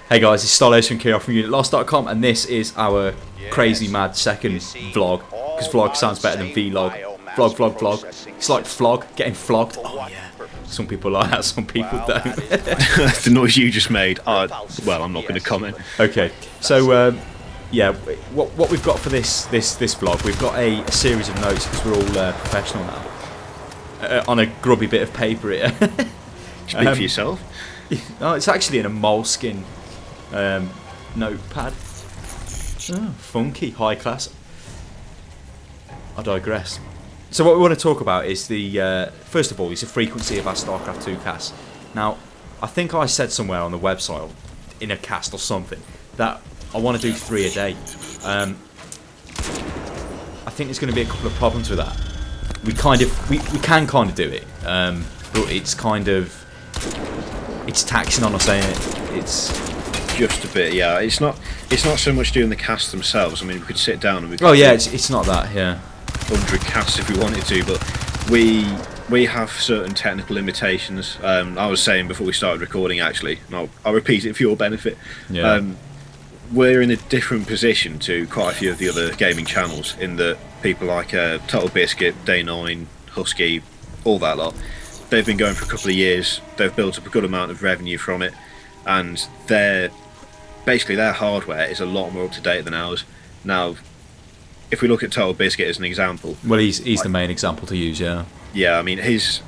Hey guys, it's Stylosa and Kira from UnitLost.com, and this is our crazy mad second vlog, because vlog sounds better than vlog. Vlog. It's like flog, getting flogged. Oh yeah. Some people like that, some people don't. The noise you just made, well, I'm not going to comment. Okay, so yeah, what we've got for this vlog, we've got a series of notes, because we're all professional now, on a grubby bit of paper here. Speak for yourself. No, it's actually in a moleskin notepad. Oh, funky, high class. I digress. So what we want to talk about is the first of all is the frequency of our StarCraft 2 casts. Now, I think I said somewhere on the website, or in a cast or something, that I want to do 3 a day. I think there's going to be a couple of problems with that. We can kind of do it, but it's kind of taxing on us, ain't it? It's just a bit, yeah. It's not so much doing the casts themselves. I mean, we could sit down and we could it's not that, yeah. 100 casts if we wanted to, but we have certain technical limitations. I was saying before we started recording, actually, and I'll repeat it for your benefit. Yeah. We're in a different position to quite a few of the other gaming channels, in that people like Total Biscuit, Day 9, Husky, all that lot, they've been going for a couple of years. They've built up a good amount of revenue from it, and their hardware is a lot more up to date than ours. Now, if we look at Total Biscuit as an example, well, he's the main example to use, yeah. Yeah, I mean, his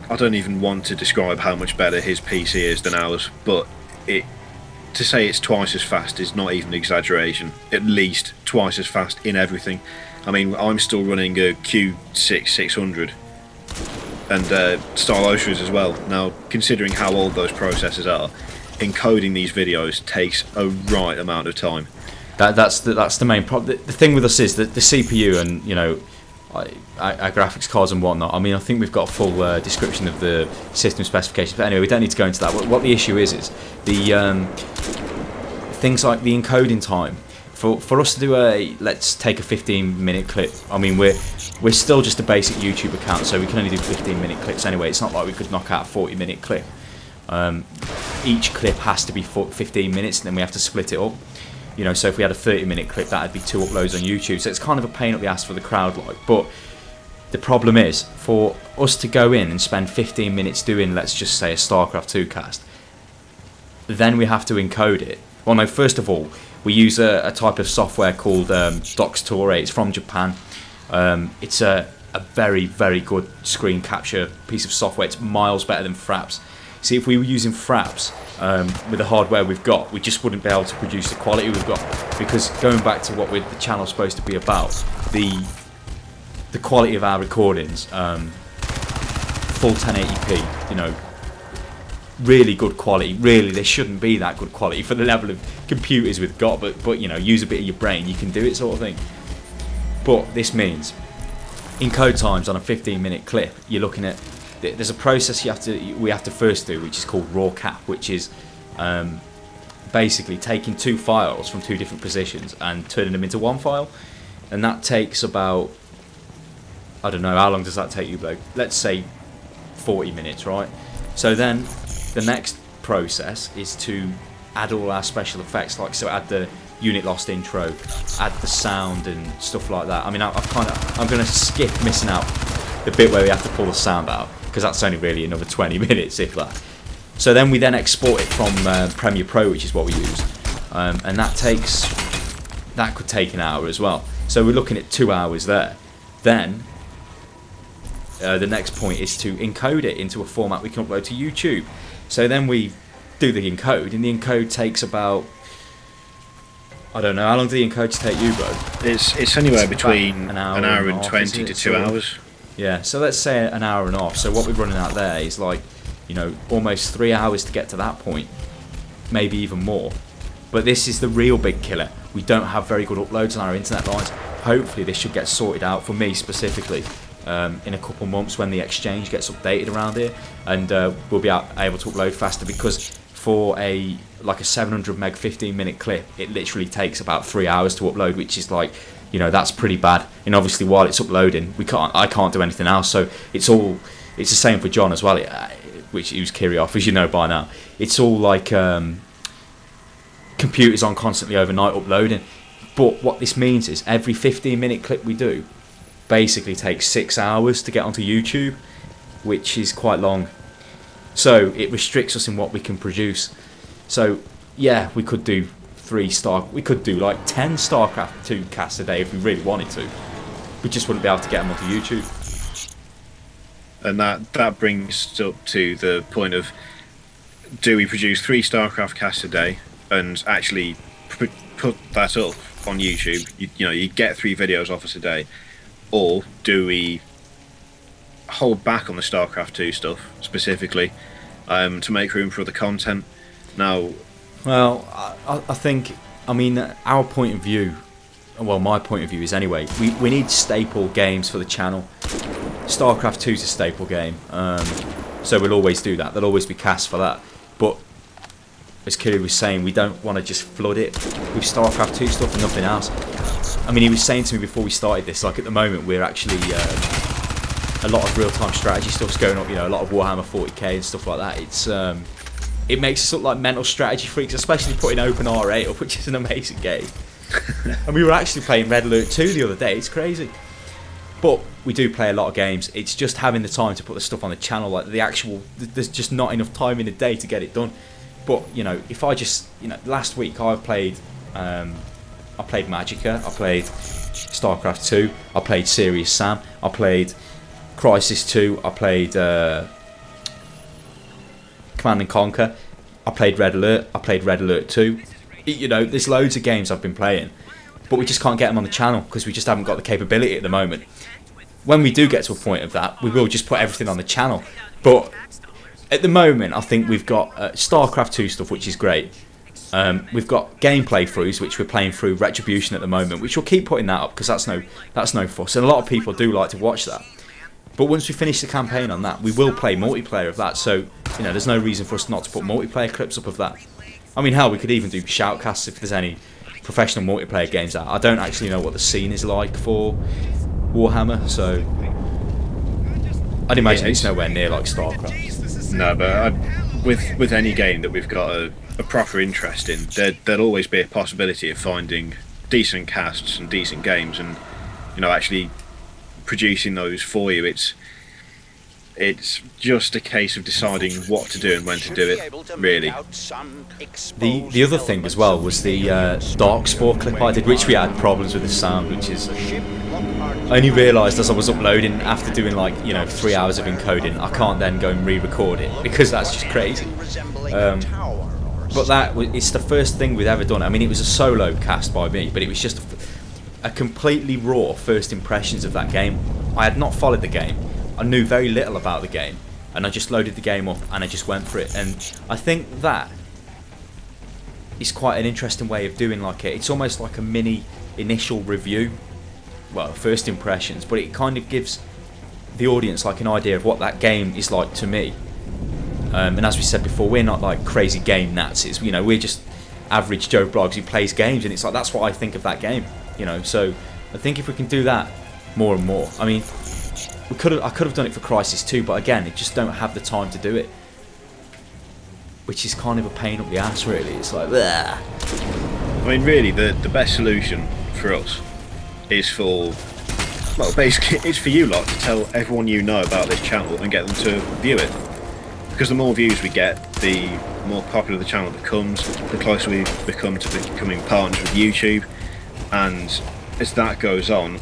I don't even want to describe how much better his PC is than ours, but to say it's twice as fast is not even an exaggeration. At least twice as fast in everything. I mean, I'm still running a Q600, and Stylosa is as well. Now, considering how old those processors are, encoding these videos takes a right amount of time. That's the main problem. The thing with us is that the CPU and our graphics cards and whatnot. I mean, I think we've got a full description of the system specifications. But anyway, we don't need to go into that. What the issue is the things like the encoding time. For us to do let's take a 15-minute clip. I mean, we're still just a basic YouTube account, so we can only do 15-minute clips anyway. It's not like we could knock out a 40-minute clip. Each clip has to be 15 minutes, and then we have to split it up. So if we had a 30-minute clip, that'd be 2 uploads on YouTube. So it's kind of a pain up the ass for the crowd, but the problem is, for us to go in and spend 15 minutes doing, let's just say, a StarCraft 2 cast, then we have to encode it. Well, no, first of all, we use a type of software called Doxtorre. It's from Japan. It's a very, very good screen capture piece of software. It's miles better than Fraps. See, if we were using Fraps with the hardware we've got, we just wouldn't be able to produce the quality we've got. Because going back to what the channel's supposed to be about, the quality of our recordings, full 1080p, really good quality. Really, they shouldn't be that good quality for the level of computers we've got. But use a bit of your brain, you can do it, sort of thing. But this means encode times on a 15-minute clip, you're looking at. There's a process we have to first do, which is called raw cap, which is basically taking 2 files from 2 different positions and turning them into 1 file, and that takes about, I don't know, how long does that take you, bloke? Let's say 40 minutes, right? So then the next process is to add all our special effects, add the Unit Lost intro, add the sound and stuff like that. I mean, I'm going to skip missing out the bit where we have to pull the sound out, because that's only really another 20 minutes, if that. So then we export it from Premiere Pro, which is what we use, and that could take an hour as well. So we're looking at 2 hours there. Then the next point is to encode it into a format we can upload to YouTube. So then we do the encode, and the encode takes about, I don't know, how long do the encodes take you, bro? It's anywhere between an hour and 20 to 2 hours. Yeah, so let's say an hour and a half. So what we're running out there is almost 3 hours to get to that point, maybe even more. But this is the real big killer. We don't have very good uploads on our internet lines. Hopefully this should get sorted out, for me specifically, in a couple months when the exchange gets updated around here, and we'll be able to upload faster, because for a 700 meg 15-minute clip, it literally takes about 3 hours to upload, which is that's pretty bad. And obviously while it's uploading, I can't do anything else. So it's the same for John as well, which he was Kirioff, as you know by now. It's all computers on constantly overnight uploading. But what this means is every 15-minute clip we do basically takes 6 hours to get onto YouTube, which is quite long. So it restricts us in what we can produce. So yeah, we could do we could do like 10 StarCraft 2 casts a day if we really wanted to. We just wouldn't be able to get them onto YouTube. And that brings up to the point of, do we produce 3 StarCraft casts a day and actually put that up on YouTube? You get 3 videos off us a day, or do we hold back on the StarCraft 2 stuff specifically to make room for other content? Now, well, I think, I mean, our point of view, well, my point of view is anyway, we need staple games for the channel. StarCraft 2 is a staple game, so we'll always do that. There'll always be casts for that. But as Kiri was saying, we don't want to just flood it with StarCraft 2 stuff and nothing else. I mean, he was saying to me before we started this, like at the moment we're actually a lot of real-time strategy stuff's going up. A lot of Warhammer 40k and stuff like that. It makes us look like mental strategy freaks, especially putting Open R8 up, which is an amazing game. And we were actually playing Red Alert 2 the other day. It's crazy. But we do play a lot of games. It's just having the time to put the stuff on the channel. Like there's just not enough time in the day to get it done. But if I just, last week I played Magicka, I played StarCraft 2, I played Serious Sam, I played Crysis 2, I played Command and Conquer, I played Red Alert, I played Red Alert 2. There's loads of games I've been playing, but we just can't get them on the channel because we just haven't got the capability at the moment. When we do get to a point of that, we will just put everything on the channel. But at the moment, I think we've got StarCraft 2 stuff, which is great. We've got gameplay throughs, which we're playing through Retribution at the moment, which we'll keep putting that up because that's no fuss, and a lot of people do like to watch that. But once we finish the campaign on that, we will play multiplayer of that. So there's no reason for us not to put multiplayer clips up of that. I mean, hell, we could even do shoutcasts if there's any professional multiplayer games out. I don't actually know what the scene is like for Warhammer, so I'd imagine it's nowhere near like StarCraft. No, but with any game that we've got a proper interest in, there'll always be a possibility of finding decent casts and decent games, and actually producing those for you. It's just a case of deciding what to do and when to do it, really. The other thing as well was the Dark Sport clip I did, which we had problems with the sound, which is, I only realised as I was uploading after doing 3 hours of encoding, I can't then go and re-record it because that's just crazy. But it's the first thing we've ever done. I mean, it was a solo cast by me, but it was just a completely raw first impressions of that game. I had not followed the game. I knew very little about the game, and I just loaded the game up and I just went for it. And I think that is quite an interesting way of doing it's almost like a mini initial review, well, first impressions, but it kind of gives the audience an idea of what that game is like to me. And as we said before, we're not like crazy game Nazis. We're just average Joe Bloggs who plays games, and it's that's what I think of that game. So I think if we can do that more and more, I mean, I could have done it for Crysis 2, but again, it just don't have the time to do it, which is kind of a pain up the ass, really. It's like, bleh. I mean, really, the best solution for us is basically it's for you lot to tell everyone you know about this channel and get them to view it. Because the more views we get, the more popular the channel becomes, the closer we become to becoming partners with YouTube, and as that goes on,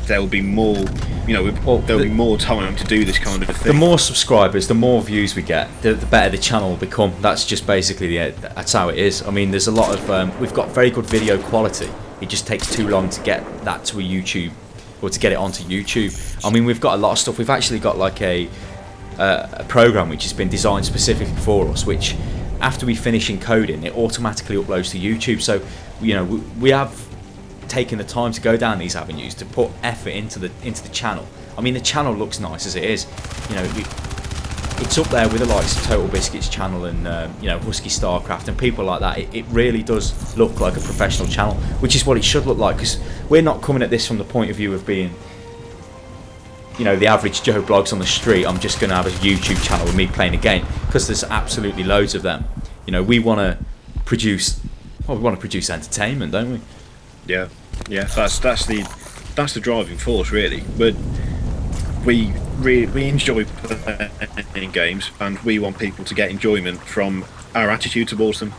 there will be more, there'll be more time to do this kind of thing. The more subscribers, the more views we get, the better the channel will become. That's just basically that's how it is. I mean, there's a lot of we've got very good video quality. It just takes too long to get that to a YouTube, or to get it onto YouTube. I mean, we've got a lot of stuff. We've actually got a program which has been designed specifically for us, which after we finish encoding, it automatically uploads to YouTube. So we have taken the time to go down these avenues to put effort into the channel. I mean, the channel looks nice as it is. It's up there with the likes of Total Biscuits channel and Husky Starcraft and people like that. It really does look like a professional channel, which is what it should look like, because we're not coming at this from the point of view of being the average Joe Bloggs on the street. I'm just going to have a YouTube channel with me playing a game, because there's absolutely loads of them. We want to produce Well, we want to produce entertainment, don't we? Yeah, yeah. That's the driving force, really. But we enjoy playing games, and we want people to get enjoyment from our attitude towards them.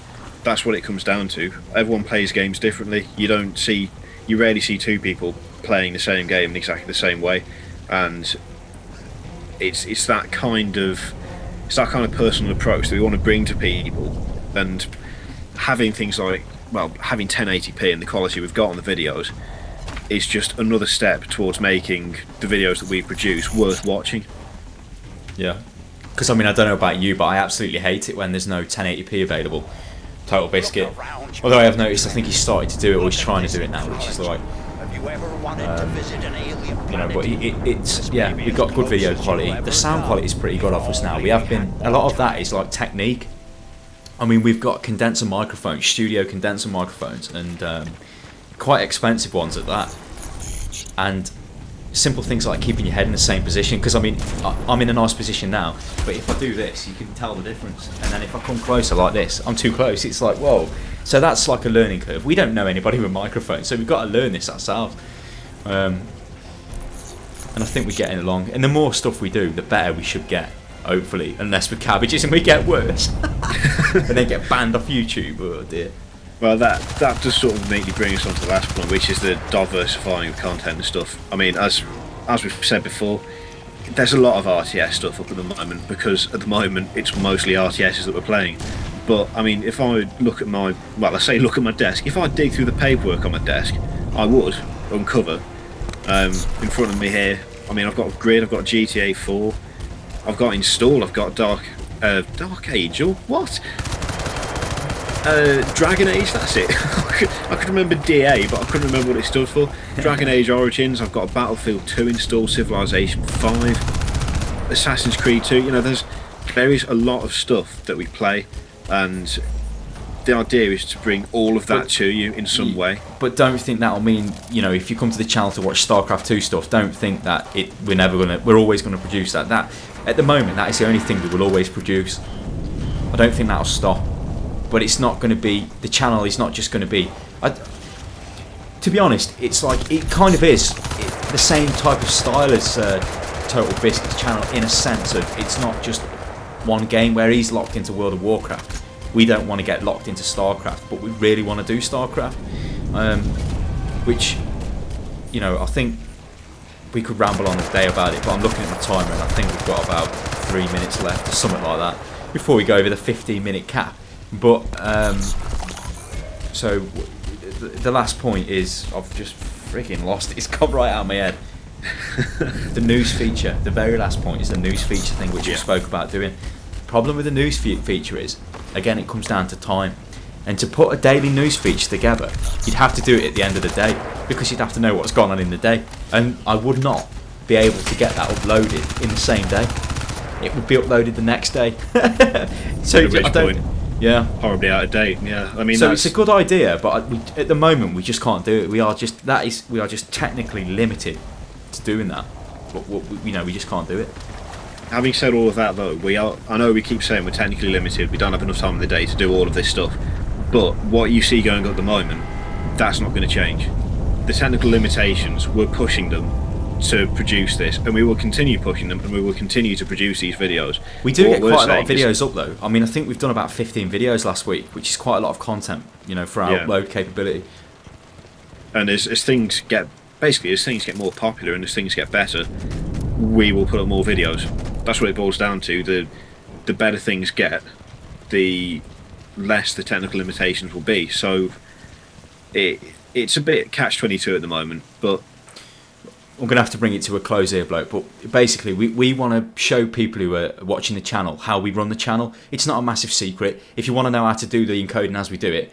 That's what it comes down to. Everyone plays games differently. You rarely see two people playing the same game in exactly the same way, and it's that kind of personal approach that we want to bring to people, and having things like, well, having 1080p and the quality we've got on the videos is just another step towards making the videos that we produce worth watching. Yeah, because I mean, I don't know about you, but I absolutely hate it when there's no 1080p available. Total Biscuit. Although I have noticed, I think he's started to do it, or he's trying to do it now, which is like, you know, but it's yeah, we've got good video quality. The sound quality is pretty good off us now. We have been, a lot of that is like technique. I mean, we've got condenser microphones, studio condenser microphones, and quite expensive ones at that. And simple things like keeping your head in the same position, because I mean, I'm in a nice position now, but if I do this, you can tell the difference. And then if I come closer like this, I'm too close, it's like, whoa. So that's like a learning curve. We don't know anybody with microphones, so we've got to learn this ourselves. And I think we're getting along. And the more stuff we do, the better we should get, hopefully, unless we're cabbages and we get worse. And then get banned off YouTube. Oh dear. Well, that does sort of neatly bring us on to the last point, which is the diversifying of content and stuff. I mean, as we've said before, there's a lot of RTS stuff up at the moment, because at the moment it's mostly RTSs that we're playing. But I mean, if I look at my desk, if I dig through the paperwork on my desk, I would uncover in front of me here. I mean, I've got a Grid, I've got GTA 4, I've got Install, I've got Dark Angel, what? Dragon Age, that's it. I could remember DA, but I couldn't remember what it stood for. Dragon Age Origins, I've got Battlefield 2 installed, Civilization 5, Assassin's Creed 2. You know, there is a lot of stuff that we play, and the idea is to bring all of that to you in some way. But don't think that'll mean, you know, if you come to the channel to watch StarCraft 2 stuff, don't think that we're always going to produce that. That at the moment, that is the only thing we will always produce. I don't think that'll stop. But it's not going to be, the channel is not just going to be, to be honest, it's like, it kind of is the same type of style as Total Biscuit's channel, in a sense of, it's not just one game where he's locked into World of Warcraft. We don't want to get locked into StarCraft, but we really want to do StarCraft, which, you know, I think we could ramble on a day about it, but I'm looking at my timer and I think we've got about 3 minutes left or something like that before we go over the 15-minute cap. But so the last point is, I've just freaking lost it. It's gone right out of my head. The news feature. The very last point is the news feature thing, which we spoke about doing. The problem with the news feature is, again, it comes down to time. And to put a daily news feature together, you'd have to do it at the end of the day, because you'd have to know what's gone on in the day. And I would not be able to get that uploaded in the same day. It would be uploaded the next day. So I don't. Yeah, horribly out of date. Yeah, I mean, so it's a good idea, but at the moment we just can't do it. We are just technically limited to doing that. But we just can't do it. Having said all of that, though, I know we keep saying we're technically limited. We don't have enough time in the day to do all of this stuff. But what you see going on at the moment, that's not going to change. The technical limitations, we're pushing them to produce this, and we will continue pushing them, and we will continue to produce these videos. We do get quite a lot of videos up, though. I mean, I think we've done about 15 videos last week, which is quite a lot of content, you know, for our upload capability. And as things get more popular and as things get better, we will put up more videos. That's what it boils down to. The better things get, the less the technical limitations will be. So it's a bit catch-22 at the moment, but I'm going to have to bring it to a close here, bloke. But basically, we want to show people who are watching the channel how we run the channel. It's not a massive secret. If you want to know how to do the encoding as we do it,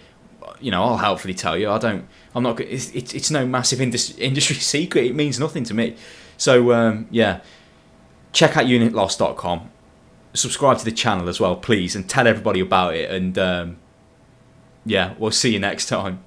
you know, I'll helpfully tell you. I'm not. It's no massive industry secret. It means nothing to me. So yeah, check out unitlost.com. Subscribe to the channel as well, please, and tell everybody about it. And yeah, we'll see you next time.